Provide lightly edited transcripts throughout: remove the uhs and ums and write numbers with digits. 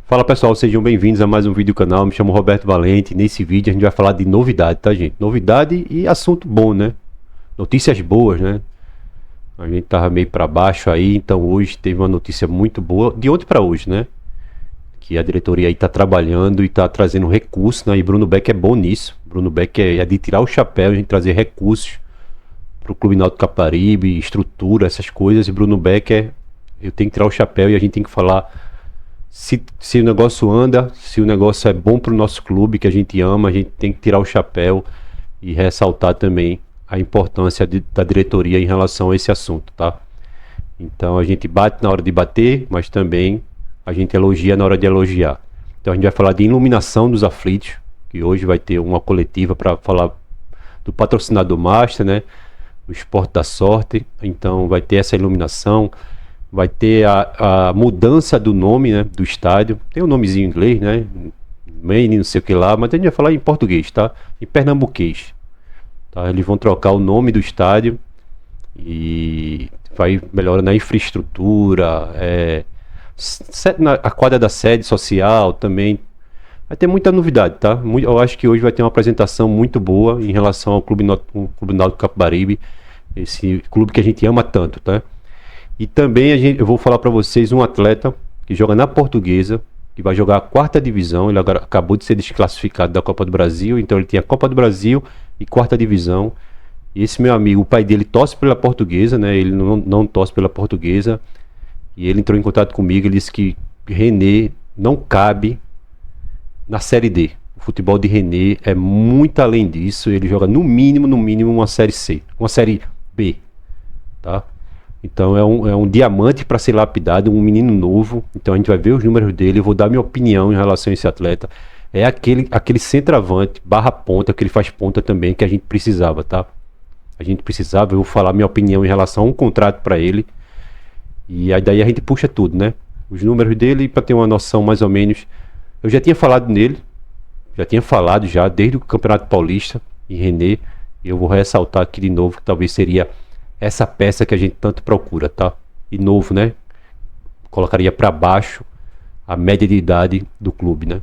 Fala pessoal, sejam bem-vindos a mais um vídeo do canal. Me chamo Roberto Valente. Nesse vídeo a gente vai falar de novidade, tá, gente? Novidade e assunto bom, né? Notícias boas, né? A gente tava meio para baixo aí, então hoje teve uma notícia muito boa, de ontem para hoje, né? Que a diretoria aí tá trabalhando e tá trazendo recursos, né? E Bruno Beck é bom nisso. Bruno Beck é de tirar o chapéu, a gente trazer recursos pro Clube Náutico Capibaribe, estrutura, essas coisas. E Bruno Beck eu tenho que tirar o chapéu e a gente tem que falar se o negócio anda, se o negócio é bom para o nosso clube, que a gente ama, a gente tem que tirar o chapéu e ressaltar também a importância da diretoria em relação a esse assunto, tá? Então a gente bate na hora de bater, mas também a gente elogia na hora de elogiar. Então a gente vai falar de iluminação dos aflitos, que hoje vai ter uma coletiva para falar do patrocinador Master, né? O Esporte da Sorte. Então vai ter essa iluminação. Vai ter a mudança do nome, né, do estádio. Tem um nomezinho em inglês, né? Maine, não sei o que lá, mas a gente vai falar em português, tá? Em pernambuquês. Tá? Eles vão trocar o nome do estádio e vai melhorar na infraestrutura, a quadra da sede social também. Vai ter muita novidade, tá? Eu acho que hoje vai ter uma apresentação muito boa em relação ao Clube Náutico Capibaribe, esse clube que a gente ama tanto, tá? E também eu vou falar para vocês um atleta que joga na Portuguesa, que vai jogar a quarta divisão. Ele agora acabou de ser desclassificado da Copa do Brasil, então ele tem a Copa do Brasil e quarta divisão. E esse meu amigo, o pai dele torce pela Portuguesa, né? Ele não torce pela Portuguesa. E ele entrou em contato comigo, ele disse que René não cabe na Série D. O futebol de René é muito além disso. Ele joga no mínimo uma Série C, uma Série B, tá? Então é um diamante para ser lapidado, um menino novo. Então a gente vai ver os números dele. Eu vou dar minha opinião em relação a esse atleta. É aquele centroavante, barra ponta, que ele faz ponta também, que a gente precisava, tá? A gente precisava, eu vou falar minha opinião em relação a um contrato para ele. E aí daí a gente puxa tudo, né? Os números dele, para ter uma noção mais ou menos. Eu já tinha falado nele, já desde o Campeonato Paulista, em René. E eu vou ressaltar aqui de novo, que talvez seria essa peça que a gente tanto procura, tá? E novo, né? Colocaria para baixo a média de idade do clube, né?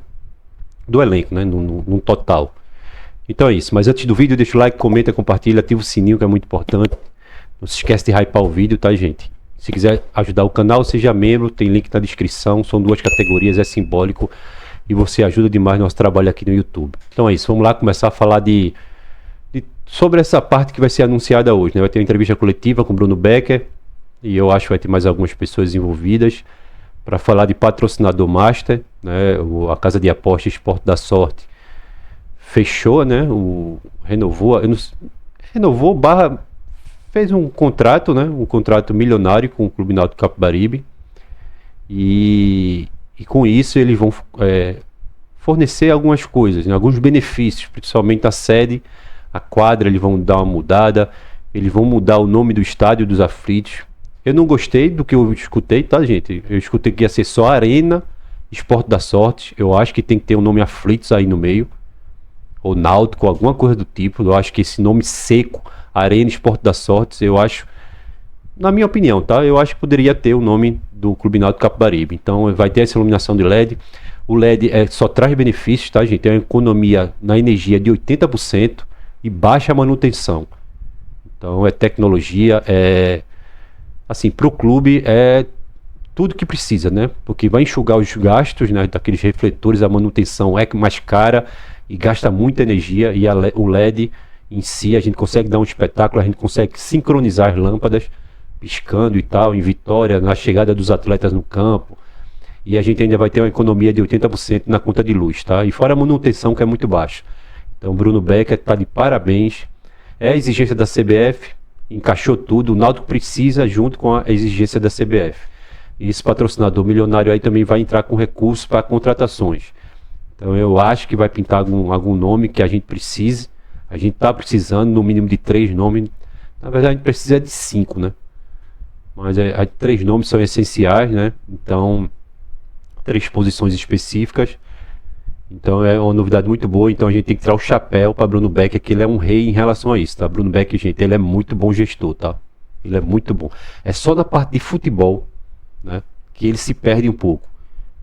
Do elenco, né? No total. Então é isso. Mas antes do vídeo, deixa o like, comenta, compartilha, ativa o sininho, que é muito importante. Não se esquece de hypar o vídeo, tá, gente? Se quiser ajudar o canal, seja membro, tem link na descrição. São duas categorias, é simbólico. E você ajuda demais nosso trabalho aqui no YouTube. Então é isso. Vamos lá começar a falar sobre essa parte que vai ser anunciada hoje, né? Vai ter uma entrevista coletiva com Bruno Becker e eu acho que vai ter mais algumas pessoas envolvidas para falar de patrocinador Master, né? A casa de aposta Esporte da Sorte fechou, né? Renovou fez um contrato, né? Um contrato milionário com o Clube Náutico Capibaribe e com isso eles vão fornecer algumas coisas, né? Alguns benefícios, principalmente a sede. A quadra, eles vão dar uma mudada. Eles vão mudar o nome do estádio dos aflitos. Eu não gostei do que eu escutei, tá, gente? Eu escutei que ia ser só Arena Esporte da Sorte. Eu acho que tem que ter o nome Aflitos aí no meio. Ou Náutico, alguma coisa do tipo. Eu acho que esse nome seco, Arena Esporte da Sorte, eu acho, na minha opinião, tá? Eu acho que poderia ter o nome do Clube Náutico Capibaribe. Então vai ter essa iluminação de LED. O LED só traz benefícios, tá, gente? Tem uma economia na energia de 80%. E baixa manutenção. Então é tecnologia, assim, para o clube é tudo que precisa, né? Porque vai enxugar os gastos, né, daqueles refletores, a manutenção é mais cara e gasta muita energia. E o LED em si, a gente consegue dar um espetáculo, a gente consegue sincronizar as lâmpadas piscando e tal, em Vitória, na chegada dos atletas no campo. E a gente ainda vai ter uma economia de 80% na conta de luz, tá? E fora a manutenção, que é muito baixa. Então Bruno Becker está de parabéns. É a exigência da CBF, encaixou tudo. O Náutico precisa junto com a exigência da CBF. E esse patrocinador milionário aí também vai entrar com recursos para contratações. Então eu acho que vai pintar algum nome que a gente precise. A gente está precisando no mínimo de 3 nomes. Na verdade a gente precisa de 5, né? Mas 3 nomes são essenciais, né? Então 3 posições específicas. Então é uma novidade muito boa. Então a gente tem que tirar o chapéu para Bruno Becker, que ele é um rei em relação a isso, tá? Bruno Becker, gente, ele é muito bom gestor, tá? Ele é muito bom. É só na parte de futebol, né, que ele se perde um pouco.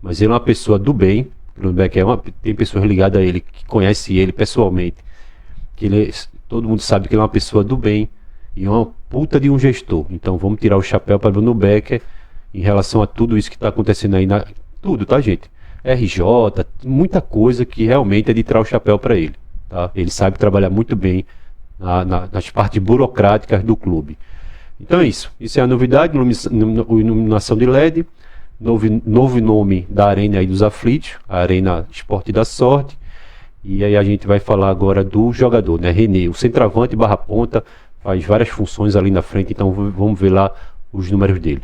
Mas ele é uma pessoa do bem. Bruno Beck tem pessoas ligadas a ele, que conhecem ele pessoalmente. Todo mundo sabe que ele é uma pessoa do bem e é uma puta de um gestor. Então vamos tirar o chapéu para Bruno Becker em relação a tudo isso que está acontecendo aí. Tudo, tá, gente? RJ, muita coisa que realmente é de tirar o chapéu para ele. Tá? Ele sabe trabalhar muito bem nas partes burocráticas do clube. Então é isso. Isso é a novidade, iluminação de LED. Novo nome da Arena aí dos Aflitos, a Arena Esporte da Sorte. E aí a gente vai falar agora do jogador, né? René, o centroavante barra ponta, faz várias funções ali na frente, então vamos ver lá os números dele.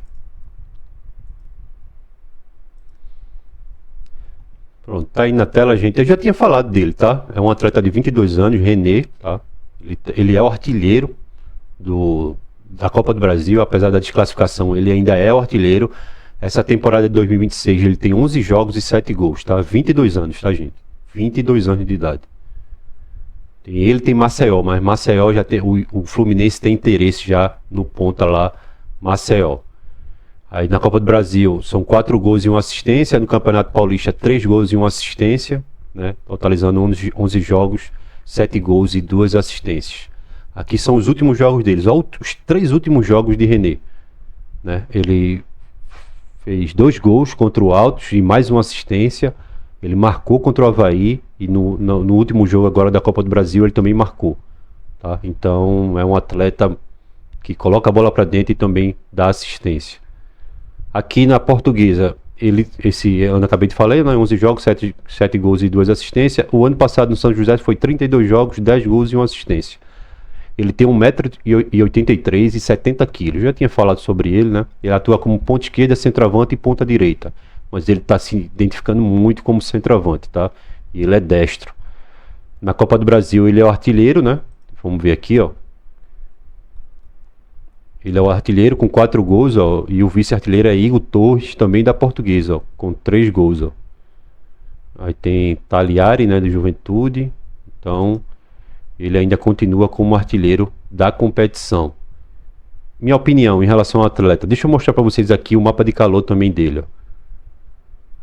Pronto, tá aí na tela, gente. Eu já tinha falado dele, tá? É um atleta de 22 anos, René, tá? Ele é o artilheiro da Copa do Brasil, apesar da desclassificação, ele ainda é o artilheiro. Essa temporada de 2026 ele tem 11 jogos e 7 gols, tá? 22 anos, tá, gente? 22 anos de idade. Ele tem Maceió, mas Maceió já tem. O Fluminense tem interesse já no ponta lá, Maceió. Aí na Copa do Brasil são 4 gols e 1 assistência. No Campeonato Paulista, 3 gols e 1 assistência, né? Totalizando 11 jogos, 7 gols e 2 assistências. Aqui são os últimos jogos deles. Olha os 3 últimos jogos de René, né? Ele fez 2 gols contra o Altos e mais 1 assistência. Ele marcou contra o Avaí e no último jogo agora da Copa do Brasil ele também marcou. Tá? Então é um atleta que coloca a bola para dentro e também dá assistência. Aqui na Portuguesa, esse ano acabei de falar, né? 11 jogos, 7 gols e 2 assistências. O ano passado no São José foi 32 jogos, 10 gols e 1 assistência. Ele tem 1,83 m e 70 kg. Já tinha falado sobre ele, né? Ele atua como ponta esquerda, centroavante e ponta direita. Mas ele está se identificando muito como centroavante, tá? E ele é destro. Na Copa do Brasil ele é o artilheiro, né? Vamos ver aqui, ó. Ele é o artilheiro com 4 gols, ó. E o vice-artilheiro é Igor Torres, também da Portuguesa, ó, com 3 gols, ó. Aí tem Taliari, né, do Juventude. Então, ele ainda continua como artilheiro da competição. Minha opinião em relação ao atleta. Deixa eu mostrar para vocês aqui o mapa de calor também dele, ó.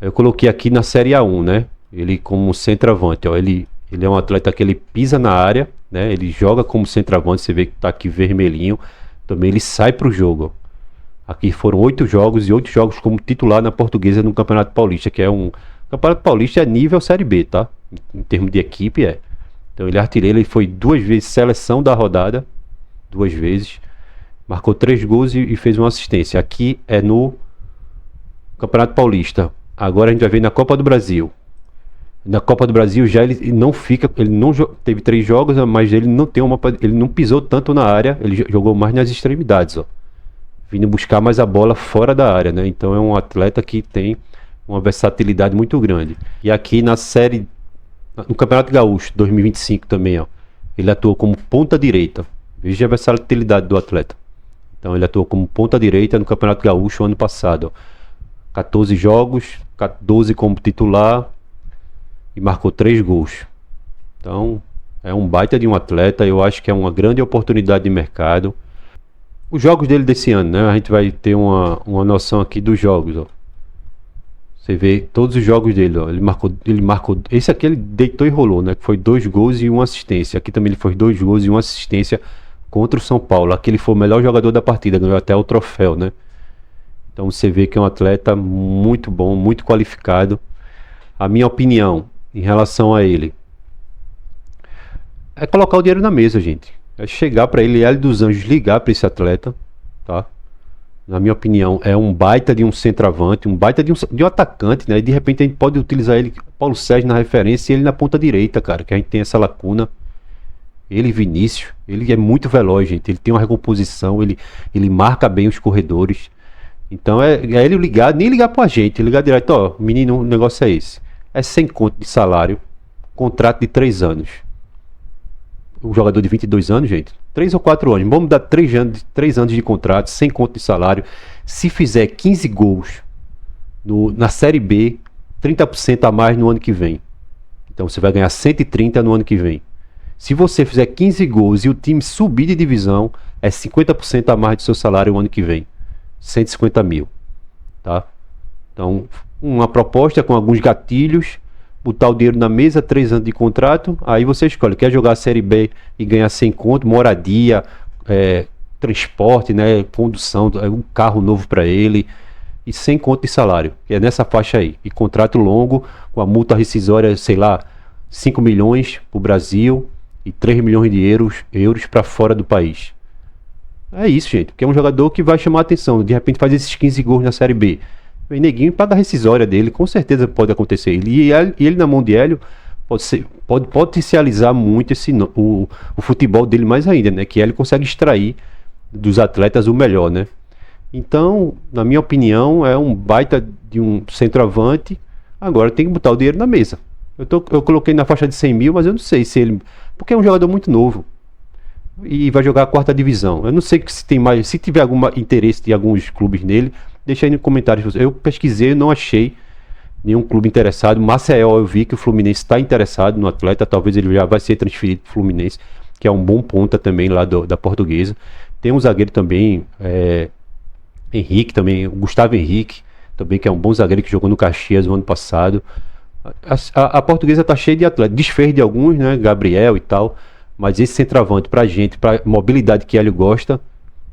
Eu coloquei aqui na Série A1, né? Ele como centroavante, ó. Ele é um atleta que ele pisa na área, né? Ele joga como centroavante, você vê que tá aqui vermelhinho. Também ele sai pro jogo, ó. Aqui foram 8 jogos e 8 jogos como titular na Portuguesa no Campeonato Paulista, que é um... O Campeonato Paulista é nível Série B, tá? Em termos de equipe, é. Então ele é artilheiro, ele foi 2 vezes seleção da rodada, 2 vezes. Marcou 3 gols e fez 1 assistência. Aqui é no Campeonato Paulista. Agora a gente vai ver na Copa do Brasil. Na Copa do Brasil já ele não fica, ele não teve 3 jogos, mas ele não tem ele não pisou tanto na área, ele jogou mais nas extremidades, ó. Vindo buscar mais a bola fora da área, né? Então é um atleta que tem uma versatilidade muito grande. E aqui no Campeonato Gaúcho 2025 também, ó, ele atuou como ponta direita. Veja a versatilidade do atleta. Então ele atuou como ponta direita no Campeonato Gaúcho ano passado, ó. 14 jogos, 12 como titular e marcou 3 gols. Então é um baita de um atleta. Eu acho que é uma grande oportunidade de mercado. Os jogos dele desse ano, né? A gente vai ter uma noção aqui dos jogos, ó. Você vê todos os jogos dele, ó. Ele marcou. Esse aqui ele deitou e rolou, né? Que foi 2 gols e 1 assistência. Aqui também ele fez 2 gols e 1 assistência contra o São Paulo. Aqui ele foi o melhor jogador da partida, ganhou até o troféu, né? Então você vê que é um atleta muito bom, muito qualificado. A minha opinião em relação a ele é colocar o dinheiro na mesa, gente. É chegar para ele, Hélio dos Anjos, ligar para esse atleta, tá? Na minha opinião, é um baita de um centroavante, um baita de um atacante, né? E de repente a gente pode utilizar ele, Paulo Sérgio na referência e ele na ponta direita, cara, que a gente tem essa lacuna. Ele, Vinícius, ele é muito veloz, gente. Ele tem uma recomposição, ele marca bem os corredores. Então é ele ligar, nem ligar pra gente, ligar direto, ó, menino, o negócio é esse. É 100 conto de salário, contrato de 3 anos. O jogador de 22 anos, gente, 3 ou 4 anos, vamos dar 3 anos de contrato, 100 conto de salário. Se fizer 15 gols na Série B, 30% a mais no ano que vem. Então você vai ganhar 130 no ano que vem. Se você fizer 15 gols e o time subir de divisão, é 50% a mais do seu salário o ano que vem. 150 mil, tá? Então, uma proposta com alguns gatilhos, botar o dinheiro na mesa, 3 anos de contrato, aí você escolhe, quer jogar a Série B e ganhar 100 conto, moradia, transporte, né, condução, um carro novo para ele, e 100 conto de salário, que é nessa faixa aí, e contrato longo, com a multa rescisória, sei lá, 5 milhões para o Brasil e 3 milhões de euros para fora do país. É isso, gente, porque é um jogador que vai chamar a atenção, de repente faz esses 15 gols na Série B, o Neguinho paga a rescisória dele, com certeza pode acontecer. E ele na mão de Hélio pode potencializar muito o futebol dele mais ainda, né? Que Hélio consegue extrair dos atletas o melhor, né? Então, na minha opinião, é um baita de um centroavante. Agora tem que botar o dinheiro na mesa. Eu coloquei na faixa de 100 mil, mas eu não sei se ele... Porque é um jogador muito novo. E vai jogar a 4ª divisão. Eu não sei se tem mais... Se tiver algum interesse de alguns clubes nele, deixa aí nos comentários. Eu pesquisei, não achei nenhum clube interessado. Maceió, eu vi que o Fluminense está interessado no atleta. Talvez ele já vai ser transferido para o Fluminense, que é um bom ponta também lá da Portuguesa. Tem um zagueiro também, Henrique também, o Gustavo Henrique também, que é um bom zagueiro que jogou no Caxias no ano passado. A Portuguesa está cheia de atletas, desfez de alguns, né, Gabriel e tal, mas esse centroavante pra gente, pra mobilidade que Hélio gosta,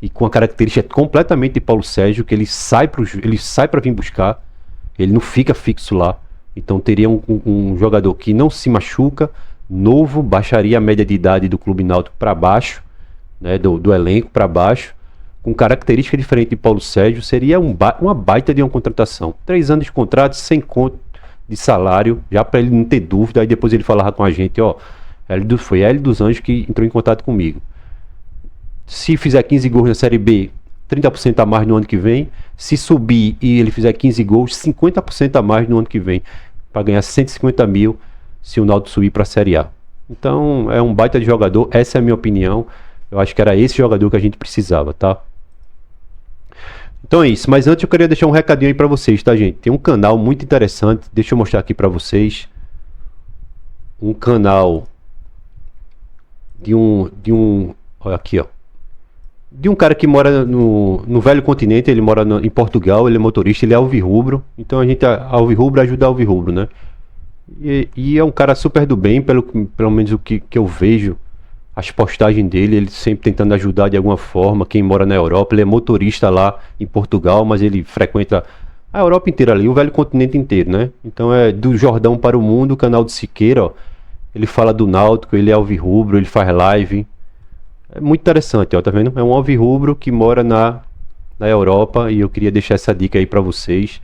e com a característica completamente de Paulo Sérgio, que ele sai para vir buscar, ele não fica fixo lá. Então teria um jogador que não se machuca, novo, baixaria a média de idade do Clube Náutico para baixo, né, do elenco para baixo, com característica diferente de Paulo Sérgio. Seria uma baita de uma contratação. 3 anos de contrato, 100 conto de salário, já para ele não ter dúvida. Aí depois ele falava com a gente, ó, foi Hélio dos Anjos que entrou em contato comigo. Se fizer 15 gols na Série B, 30% a mais no ano que vem. Se subir e ele fizer 15 gols, 50% a mais no ano que vem, para ganhar 150 mil se o Náutico subir para a Série A. Então é um baita de jogador, essa é a minha opinião. Eu acho que era esse jogador que a gente precisava, tá? Então é isso, mas antes eu queria deixar um recadinho aí para vocês, tá, gente? Tem um canal muito interessante, deixa eu mostrar aqui para vocês. Um canal olha aqui, ó, de um cara que mora no Velho Continente. Ele mora em Portugal, ele é motorista, ele é alvirrubro. Então a gente, alvirrubro ajuda alvirrubro, né? E é um cara super do bem, pelo menos o que eu vejo, as postagens dele, ele sempre tentando ajudar de alguma forma quem mora na Europa. Ele é motorista lá em Portugal, mas ele frequenta a Europa inteira ali, o Velho Continente inteiro, né? Então é do Jordão para o Mundo, o canal de Siqueira, ó. Ele fala do Náutico, ele é alvirrubro, ele faz live. É muito interessante, ó, tá vendo? É um alvirrubro que mora na Europa, e eu queria deixar essa dica aí pra vocês.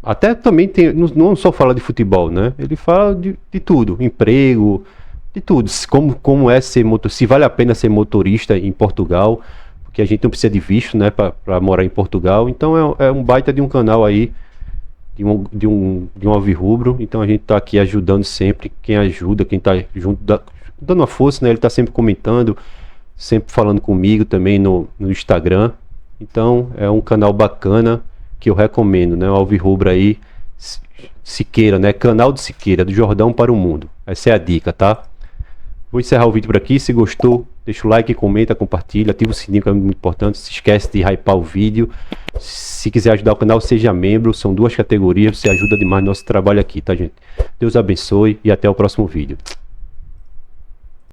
Até também tem, não só fala de futebol, né? Ele fala de tudo, emprego, de tudo. Como é ser motorista, se vale a pena ser motorista em Portugal, porque a gente não precisa de visto, né, pra morar em Portugal. Então é um baita de um canal aí, de um alvirrubro. Então a gente tá aqui ajudando sempre, quem ajuda, quem tá junto, dando uma força, né? Ele tá sempre comentando, sempre falando comigo também no Instagram. Então é um canal bacana que eu recomendo, né? O alvirrubro aí, Siqueira, né? Canal de Siqueira, do Jordão para o Mundo. Essa é a dica, tá? Vou encerrar o vídeo por aqui. Se gostou, deixa o like, comenta, compartilha, ativa o sininho, que é muito importante. Se esquece de hypar o vídeo. Se quiser ajudar o canal, seja membro. São 2 categorias, você ajuda demais nosso trabalho aqui, tá, gente? Deus abençoe e até o próximo vídeo.